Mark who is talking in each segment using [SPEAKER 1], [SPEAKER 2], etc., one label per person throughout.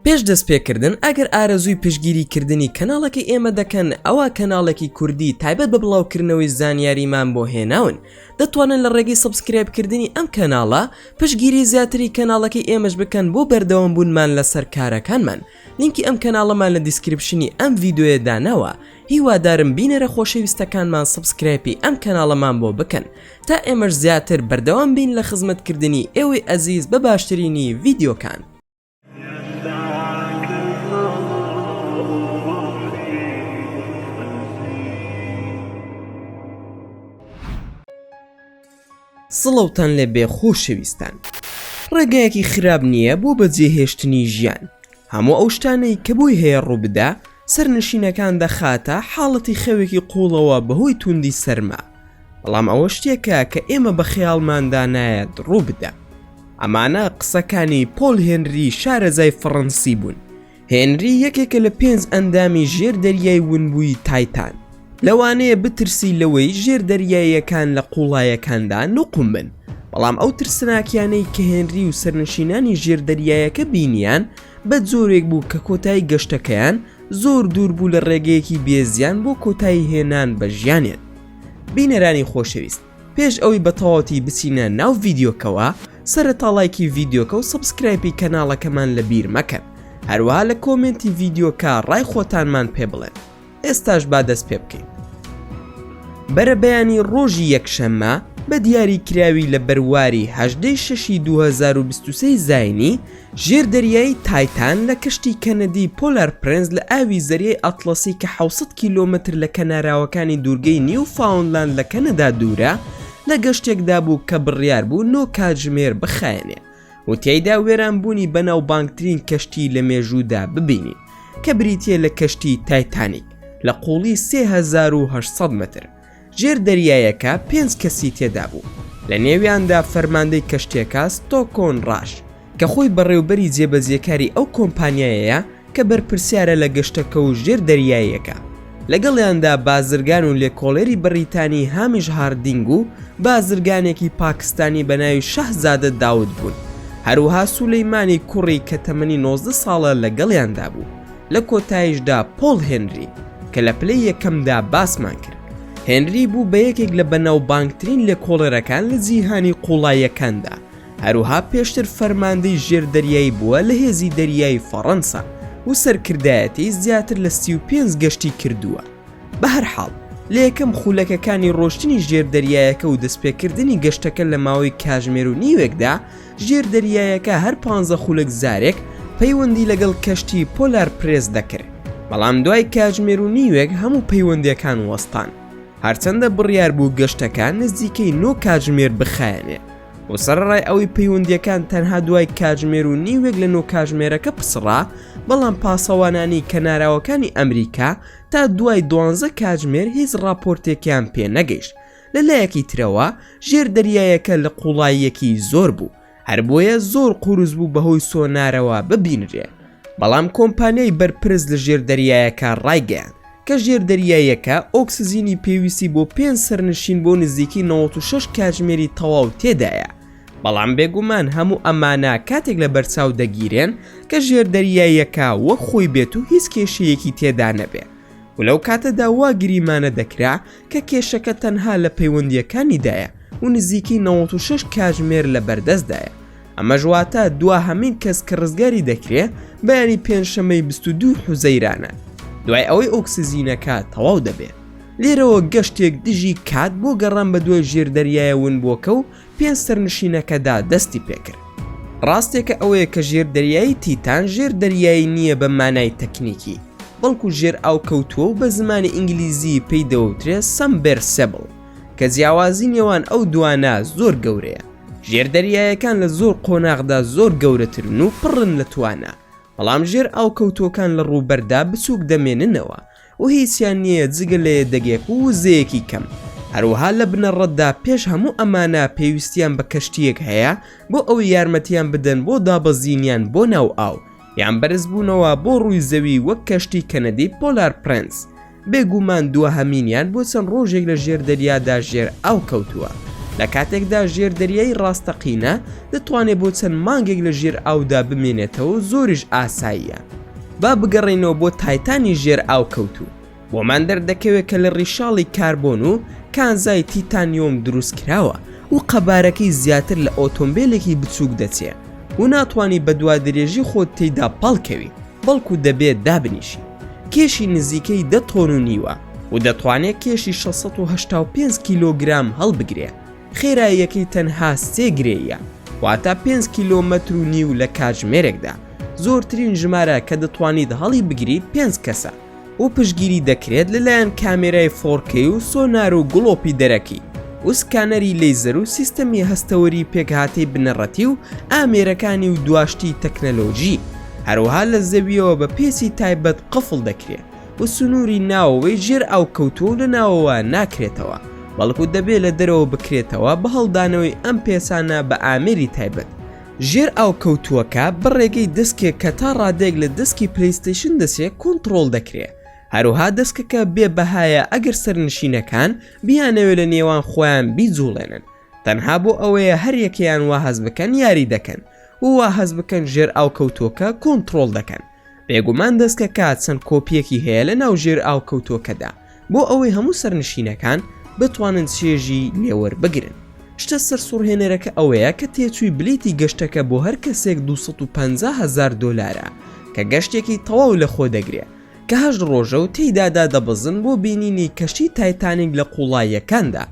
[SPEAKER 1] پێش دەستپێکردن ئەگەر ئارەزووی پشگیریکردنی کەناڵەکەی ئێمە دەکەن ئەوە کەناڵێکی کوردی تایبەت بە بڵاوکردنەوەی زانیاریمان بۆ هێناون دەتوانن لە ڕێگەی سەبسکرایبکردنی ئەم کەناڵە پشگیری زیاتری کەناڵەکەی ئێمەش بکەن بۆ بەردەوام بوونمان لەسەر کارەکانمان. لینکی ئەم کەناڵەمان لە دیسکریپشنی ئەم ڤیدیۆیە داناوە. هیوادارم بینەرە خۆشەویستەکانمان سەبسکرایبی ئەم کەناڵەمان بۆ بکەن تا ئێمەش زیاتر بەردەوام بین لە خزمەتکردنی ئێوەی ئەزیز بە باشترینی ڤیدیۆکان. سڵەوتان لێ بێ خۆشەویستان. ڕێگایەکی خراپ نییە بۆ بەجێهێشتنی ژیان. هەموو ئەو شتانەی کە بۆی هەیە ڕووبدا سەرنشینەکان دەخاتە حاڵەتی خەوێکی قوڵەوە بەهۆی توندی سەرما. بەڵام ئەوە شتێکە کە ئێمە بە خەیاڵماندا نایەت ڕووبدا. ئەمانە قسەکانی پۆل هێنری شارەزای فەڕەنسی بوون. هێنری یەکێکە لە 5 ئەندامی ژێر دەریای ونبووی تایتان. لەوانەیە بترسی لەوەی ژێر دەریاییەکان لە قوڵایەکاندا نوقم بن. بەڵام ئەو ترسناکیانەی کە هێنری و سەرنشینانی ژێر دەریایەکە بینیان بە جۆرێک بوو کە کۆتایی گەشتەکەیان زۆر دوور بوو لە ڕێگەیەکی بێزیان بۆ کۆتایی هێنان بە ژیانێن. بینەرانی خۆشەویست، پێش ئەوی بە تەواوەتی بچینە ناو ڤیدیۆکەوە سەرەتا لایکی ڤیدیۆکە و سەبسکرایبی کەناڵەکەمان لەبیر مەکەن. هەروەها لە کۆمنتی ڤیدیۆکە ڕای خۆتانمان پێ بڵێن. ئێستاش با دەست پێ بکەین. بەرە بەیانی ڕۆژی یەکشەممە بە دیاری کراوی لە بەرواری 18/2023 زاینی ژێر دەریایی تایتان لە کەشتی کەنەدی پۆلار پرنس لە ئاوی زەریای ئەتڵەسی کە 700 کیلۆمەتر لە کەناراوەکانی دوورگەی نیوفاونلاند لە کەنەدا دوورە لە گەشتێکدا بوو کە بڕیار بوو 9 کاتژمێر بخایەنێ و تیایدا وێرانبوونی بەناو بانگترین کەشتی لە مێژوودا ببینین کە بریتیە لە کەشتی تایتانیک لە قوڵی 3800 متر. ژێر دەریایەکە 5 کەسی تێدا بوو. لە نێویاندا فەرماندەی کەشتێکە ستۆکۆن ڕاش کە خۆی بەڕێوبەری جێبەجێکاری ئەو کۆمپانیایەیە کە بەرپرسیارە لە گەشتەکە و ژێر دەریایەکە. لەگەڵیاندا بازرگان و لێکۆڵێری بەریتانی هامیش هاردینگ و بازرگانێکی پاکستانی بە ناوی شەهزادە داود بوون. هەروەها سولەیمانی کوڕی کە تەمەنی 19 ساڵە لەگەڵیاندا بوو. لە کۆتاییشدا پۆل هێنری کە لە پلەی یەکەمدا باسمان کرد. هێنری بوو بە یەکێک لە بەناوبانگترین لێکۆڵەرەکان لە جیهانی قوڵاییەکاندا. هەروەها پێشتر فەرماندەی ژێر دەریایی بووە لە هێزی دەریایی فەڕەنسا و سەرکردایەتی زیاتر لە 35 گەشتی کردووە. بە هەرحاڵ لە یەکەم خولەکەکانی ڕۆشتنی ژێر دەریایەکە و دەستپێکردنی گەشتەکە لە ماوەی کاتژمێر و نیوێکدا ژێر دەریایەکە هەر 15 خولەک زارێک پەیوەندی لەگەڵ کەشتی پۆلار پرێس دەکرد. بەڵام دوای کاتژمێر و نیوێک هەموو پەیوەندیەکان وەستان. هەرچەندە بڕیار بوو گەشتەکان نزیکەی 9 کاتژمێر بخایەنێ و سەرڕای ئەوەی پەیوەندیەکان تەنها دوای کاتژمێر و نیوێک لە 9 کاتژمێرەکە پسڕا، بەڵام پاسەوانانی کەناراوەکانی ئەمریکا تا دوای 12 کاتژمێر هیچ راپۆرتێکیان پێ نەگەیشت. لەلایەکی ترەوە ژێر دەریایەکە لە قوڵاییەکی زۆر بوو، هەر بۆیە زۆر قورس بوو بەهۆی سۆنارەوە ببینرێ. بەڵام کۆمپانیای بەرپرس لە ژێر دەریایەکە ڕایگەیاند کە ژێر دەریایەکە ئۆکسزینی پێویستی بۆ 5 سەرنشین بۆ نزیکی 96 کاتژمێری تەواو تێدایە. بەڵام بێگومان هەموو ئەمانە کاتێک لە بەرچاو دەگیرێن کە ژێر دەریایەکە وەک خۆی بێت و هیچ کێشەیەکی تێدا نەبێ. و لەو کاتەدا وا گریمانە دەکرا کە کێشەکە تەنها لە پەیوەندیەکانیدایە و نزیکی 96 کاتژمێر لە بەردەستدایە. ئەمە ژواتە دوا هەمین کەس کە ڕزگاری دەکرێت بەیانی پێنجشەمەی 22 حوزەیرانە دوای ئەوەی ئۆکسزینەکە تەواو دەبێت. لێرەوە گەشتێک دژی کات بۆ گەڕان بە دوای ژێر دەریایە ونبووەکە و 5 سەرنشینەکەدا دەستی پێکرد. ڕاستێکە ئەوەیە کە ژێر دەریایی تیتان ژێر دەریایی نییە بە مانای تەکنیکی، بەڵکو ژێر ئاو کەوتووە و بە زمانی ئینگلیزی پێی دەوترێت سەمبەرسێبڵ کە جیاوازی نێوان ئەو دوانە زۆر گەورەیە. ژێر دەریایەکان لە زۆر قۆناغدا زۆر گەورەترن و پڕن لە توانە، بەڵام ژێر ئاو کەوتوەکان لە ڕووبەردا بچووک دەمێننەوە و هیچیان نییە جگە لە دەگێک و وزەیەکی کەم. هەروەها لە بنەڕەتدا پێش هەموو ئەمانە پێویستیان بە کەشتیەک هەیە بۆ ئەوەی یارمەتیان بدەن بۆ دابەزینیان بۆ ناو ئاو یان بەرز بوونەوە بۆ ڕووی زەوی وەک کەشتی کەنەدی پۆلار پرنس. بێگومان دووە هەمینیان بۆ چەند ڕۆژێک لە ژێر دەریادا ژێر ئاو کەوتووە. لە کاتێکدا ژێردەریای ڕاستەقینە دەتوانێت بۆ چەند مانگێک لە ژێر ئاودا بمێنێتەوە و زۆریش ئاساییە. با بگەڕێنەوە بۆ تایتانی ژێر ئاو کەوتو. بۆمان دەردەکەوێت کە لە ڕیشاڵی کاربۆن و کانزای تیتانیۆم دروست کراوە و قەبارەکەی زیاتر لە ئۆتۆمبیلێکی بچووک دەچێت و ناتوانانی بە دوادرێژی خۆت تێیدا پاڵکەوی، بەڵکو دەبێت دابنیشی. کێشی نزیکەی 10 تۆن و نیوە و دەتوانێت کێشی 685 کیلۆگرام هەڵبگرێت. خێراییەکەی تەنها 3 گرێیە، واتە 5 کیلۆمەتر و نیو لە کاتژمێرێکدا. زۆرترین ژمارە کە دەتوانیت هەڵی بگریت 5 کەسە و پشگیری دەکرێت لەلایەن کامێرای 4K و سۆنار و گڵۆپی دەرەکی و سکانەری لەیزەر و سیستەمی هەستەوەری پێکهاتەی بنەڕەتی و ئامێرەکانی و دواشتی تەکنەلۆژی. هەروەها لە زەویەوە بە پێسی تایبەت قفڵ دەکرێت و سنووری ناوەوەی ژێر ئاو کەوتووە لە ناوەوە ناکرێتەوە، بەڵکو دەبێت لە دەرەوە بکرێتەوە بە هەڵدانەوەی ئەم پێسانە بە ئامێری تایبەت. ژێر ئاو کەوتووەکە بڕێگەی دەستکێک کە تا ڕادێک لە دەستکی پلیستیشن دەسێت کۆنتڕۆڵ دەکرێت. هەروها دەستکەکە بێبەهایە ئەگەر سەرنشینەکان بیانەوێت لە نێوان خۆیان بیجوڵێنن، تەنها بۆ ئەوەیە هەر یەکەیان وا هەز بکەن یاری دەکەن و وا هەز بکەن ژێر ئاو کەوتووەکە کۆنتڕۆڵ دەکەن. بێگومان دەستکەکە چەند کۆپیەکی هەیە لە ناو ژێر ئاو کەوتووەکەدا بۆ ئەوەی هەموو سەرنشینەکان بتوانن چێژی لێوەربگرن. شتە سەرسوڕهێنەرەکە ئەوەیە کە تێچووی بلیتی گەشتەکە بۆ هەر کەسێک 250,000 دۆلارە کە گەشتێکی تەواو لە خۆ دەگرێت کە 8 ڕۆژە و تێیدادا دەبەزن بۆ بینینی کەشتی تایتانیک لە قوڵاییەکاندا.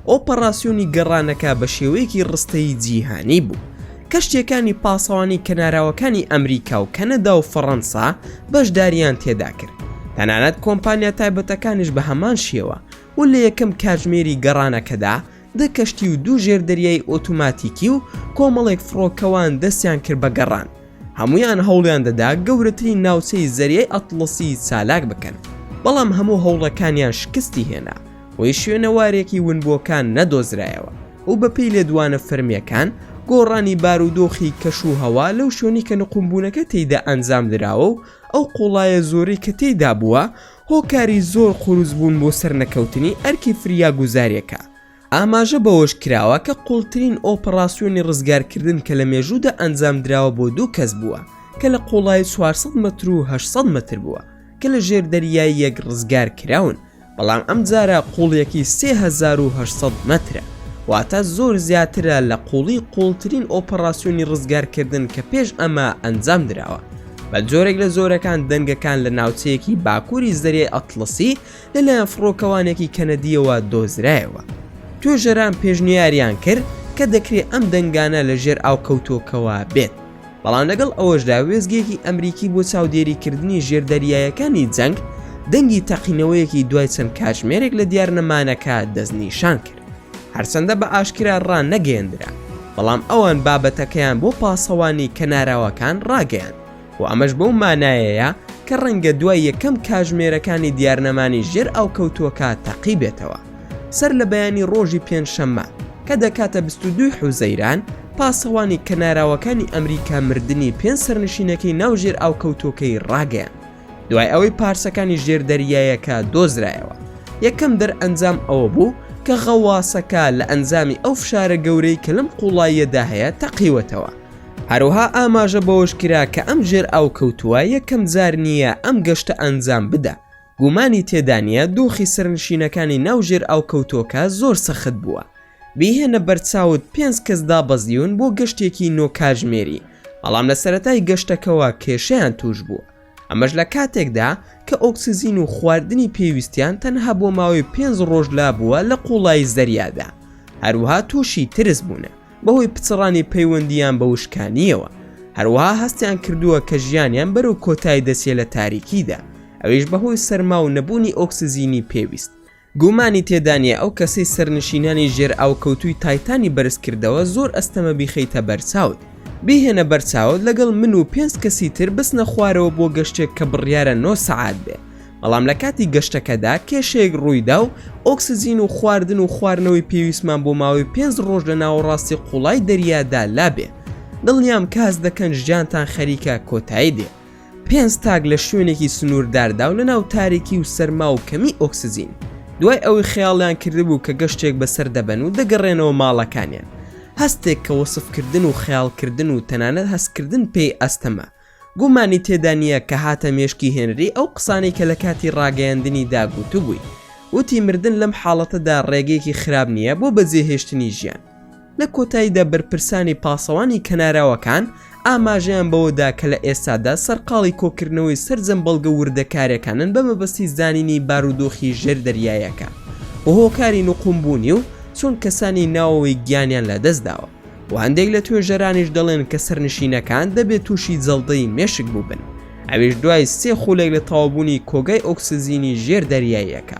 [SPEAKER 1] ئۆپەراسیۆنی گەڕانەکە بە شێوەیەکی ڕستەی جیهانی بوو. کەشتێکانی پاسەوانی کەناراوەکانی ئەمریکا و کەنەدا و فەڕەنسا بەشداریان تێدا کرد. تەنانەت کۆمپانیا تایبەتەکانیش بە هەمان شێوە و لە یەکەم کاتژمێری گەڕانەکەدا 10 کەشتی و 2 ژێردەریای ئۆتۆماتیکی و کۆمەڵێک فڕۆکەوان دەستیان کرد بە گەڕان. هەمویان هەوڵیان دەدا گەورەترین ناوچەی زەریای ئەتڵەسی چالاک بکەن، بەڵام هەموو هەوڵەکانیان شکستی هێنا وی شوێنەوارێکی ونبووەکان نەدۆزرایەوە و بەپێی لێدوانە فەرمیەکان گۆڕانی بارودۆخی کەش و هەوا لەو شوێنی کە نقمبوونەکە تێیدا ئەنجام درراوە و ئەو قوڵایە زۆری کە تێیدا بووە هۆکاری زۆر قوروز بوون بۆ سەرنەکەوتنی ئەرکی فریا گوزاریەکە. ئاماژە بەوەش کراوە کە قوڵترین ئۆپەراسیۆنی ڕزگارکردن کە لە مێژوودا ئەنجام دراوە بۆ 2 کەس بووە کە لە قوڵای 400 متر و 800 متر بووە کە لە ژێر دەریای یەک ڕزگار کراون، بەڵام ئەم جارە قوڵیەکی 3800 مترە، واتە زۆر زیاترە لە قوڵترین ئۆپەراسیۆنی ڕزگارکردن کە پێش ئەمە ئەنجام دراوە. بە جۆرێک لە زۆرەکان دەنگەکان لە ناوچەیەکی باکووری زەریای ئەتڵەسی لەلایەن فڕۆکەوانێکی کەنەدیەوە دۆزرایەوە. توێژەران پێشنیاریان کرد کە دەکرێت ئەم دەنگانە لە ژێر ئاو کەوتووەکەوە بێت، بەڵام لەگەڵ ئەوەشدا وێزگێکی ئەمریکی بۆ چاودێریکردنی ژێردەریایەکانی جەنگ دەنگی تەقینەوەیەکی دوای چەند کاتژمێرێک لە دیارنەمانەکە دەستنیشان کرد. هەرچەندە بە ئاشکرا ڕان نەگەیەندرا، بەڵام ئەوان بابەتەکەیان بۆ پاسەوانی کەناراوەکان ڕاگەیان و ئەمەش بەو مانایەیە کە ڕەنگە دوای یەکەم کاتژمێرەکانی دیارنەمانی ژێر ئاو کەوتووەکە تەقی بێتەوە. سەر لە بەیانی ڕۆژی پێنجشەممە کە دەکاتە 22 حوزەیران پاسەوانی کەناراوەکانی ئەمریکا مردنی 5 سەرنشینەکەی ناوژێر ئاو کەوتووەکەی ڕاگەیان دوای ئەوەی پارسەکانی ژێردەریایەکە دۆزرایەوە. یەکەم دەرئەنجام ئەوە بوو کە غەواسەکە لە ئەنجامی ئەو فشارە گەورەی کە لەم قوڵاییەدا هەیە تەقیوەتەوە. هەروها ئاماژە بەوەش کرا کە ئەم ژێر ئاو کەوتووە یەکەم جار نییە ئەم گەشتە ئەنجام بدە. گومانی تێدانە دۆخی سەرنشینەکانی ناوژێر ئاو کەوتۆکە زۆر سەخت بووە. بیهێنە بەرچاوت 5 کەس دابەزیون بۆ گەشتێکی نۆ کاتژمێری، بەڵام لە سەرەتای گەشتەکەەوە کێشەیان توش بووە. ئەمەش لە کاتێکدا کە ئۆکسزین و خواردنی پێویستیان تەنها بۆ ماوەی 5 ڕۆژ لابووە لە قوڵای زەریادا. هەروها تووشی ترس بوونە بەهۆی پچڕانی پەیوەندیان بە وشکانیەوە. هەروها هەستیان کردووە کە ژیانیان بەرەو کۆتایی دەسێ لە تاریکیدا، ئەویش بەهۆی سەرما و نەبوونی ئۆکسزینی پێویست. گومانی تێدانە ئەو کەسەی سەرنشینانی ژێر ئاو کەوتووی تایتانی بەرز کردەوە زۆر ئەستەمە بیخەیتە بەرچاوت. بیهێنە بەرچاوت لەگەڵ من و 5 کەسی تر بسنە خوارەوە بۆ گەشتێک کە بڕیارە 9 سەعات بێ، بەڵام لە کاتی گەشتەکەدا کێشەیەک ڕوویدا و ئۆکسزین و خواردن و خواردنەوەی پێویستمان بۆ ماوەی 5 ڕۆژ لە ناوەڕاستی قوڵای دەریادا لابێ. دڵنیام کاس دەکەن ژیانتان خەریکە کۆتایی دێ. 5 تاگ لە شوێنێکی سنوورداردا و لە ناو تاریکی و سەرما و کەمی ئۆکسزین. دوای ئەوەی خەیاڵیان کردبوو کە گەشتێک بەسەر دەبەن و دەگەڕێنەوە ماڵەکانیان. هەستێک کە وەسفکردن و خەیاڵکردن و تەنانەت هەستکردن پێی ئەستەمە. گومانی تێدا نییە کە هاتە مێشکی هێنری ئەو قسانەی کە لە کاتی ڕاگەیاندنی داگوتو بووی. وتی مردن لەم حاڵەتەدا ڕێگەیەکی خراپ نییە بۆ بەجێهێشتنی ژیان. لە کۆتاییدا بەرپرسانی پاسەوانی کەناراوەکان ئاماژەیان بەوەدا کە لە ئێستادا سەرقاڵی کۆکردنەوەی سەرجەم بەڵگە وردەکارەکانن بە مەبەستی زانینی بارودۆخی ژێر دەریایەکە و هۆکاری نوقمبوونی و چۆن کەسانی ناوەوەی گیانیان لە دەستداوە و هەندێک لە توێژەرانیش دەڵێن کە سەرنشینەکان دەبێت تووشی جەڵدەی مێشک بووبن. ئەویش دوای 3 خولێک لە تەواوبوونی کۆگای ئۆکسزینی ژێر دەریایەکە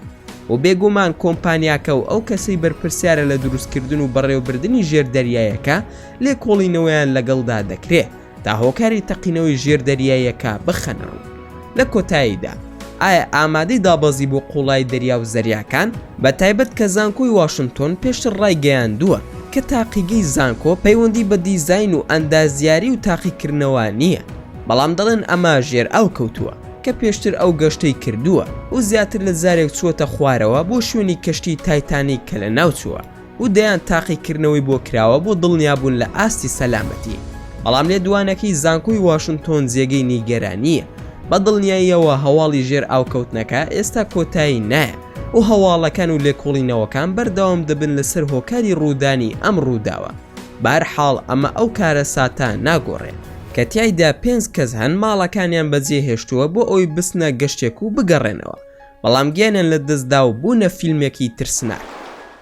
[SPEAKER 1] و بێگومان کۆمپانیاکە و ئەو کەسەی بەرپرسیارە لە دروستکردن و بەڕێوەبردننی ژێر دەریایەکە لێ کۆڵینەوەیان لەگەڵدا دەکرێت تا هۆکاری تەقینەوەی ژێر دەریایەکە بخەنەوە. لە کۆتاییدا ئایا ئامادەی دابەزی بۆ قوڵای دەریا و زەریاکان بە تایبەت کە زانکۆی واشنگتۆن پێشتر ڕایگەیاندووە کە تاقیگەی زانکۆ پەیوەندی بە دیزاین و ئەندازیاری و تاقیکردنەوە نییە، بەڵام دەڵێن ئەمە ژێر ئاو کەوتووە کە پێشتر ئەو گەشتەی کردووە و زیاتر لە زارێک چووەتە خوارەوە بۆ شوێنی کەشتی تایتانیک کە لە ناوچووە و دەیان تاقیکردنەوەی بۆ کراوە بۆ دڵنیابوون لە ئاستی سەلامەتی. بەڵام لێ دوانەکەی زانکۆی واشنگتۆن جێگەی نیگەرانیە. بە دڵنیاییەوە هەواڵی ژێر ئاوکەوتنەکە ئێستا کۆتایی نایە و هەواڵەکان و لێکۆڵینەوەکان بەردەوام دەبن لەسەر هۆکاری ڕوودانی ئەم ڕووداوە. بەهەرحاڵ ئەمە ئەو کارە ساتە ناگۆڕێت کە تیایدا 5 کەس هەن ماڵەکانیان بەجێهێشتووە بۆ ئەوی بستنە گەشتێک و بگەڕێنەوە، بەڵام گیانیان لە دەستدا و بوونە فیلمێکی ترسناک.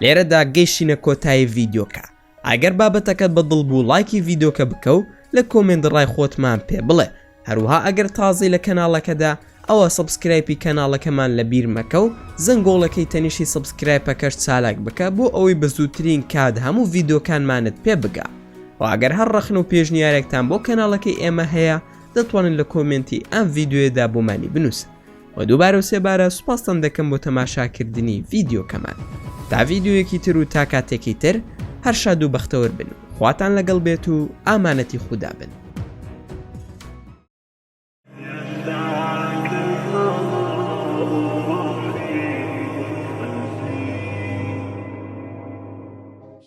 [SPEAKER 1] لێرەدا گەیشتینە کۆتایی ڤیدیۆکە. ئەگەر بابەتەکەت بەدڵ بوو لایکی ڤیدیۆکە بکە و لە کۆمنت ڕای خۆتمان پێ بڵێ. هەروها ئەگەر تازەی لە کەناڵەکەدا ئەوە سبسکرایبی کەناڵەکەمان لە بیر مەکە و زەنگۆڵەکەی تەنیشی سبسکرایبەکەش چالاک بکە بۆ ئەوەی بە زووترین کات هەموو ڤیدیۆکانمانت پێ بگا. و ئەگەر هەر ڕەخن و پێشنیارێکتان بۆ کەناڵەکەی ئێمە هەیە دەتوانن لە کۆمنتی ئەم ڤیدیۆیەدا بۆمانی بنووسن. و دووبارە و سێبارە سوپاستان دەکەم بۆ تەماشاکردنی ڤیدیۆکەمان. تا ڤیدیۆیەکی تر و تا کاتێکی تر هەر شاد و بەختەوەر بن. خواتان لەگەڵ بێت و ئامانەتی خودا بن.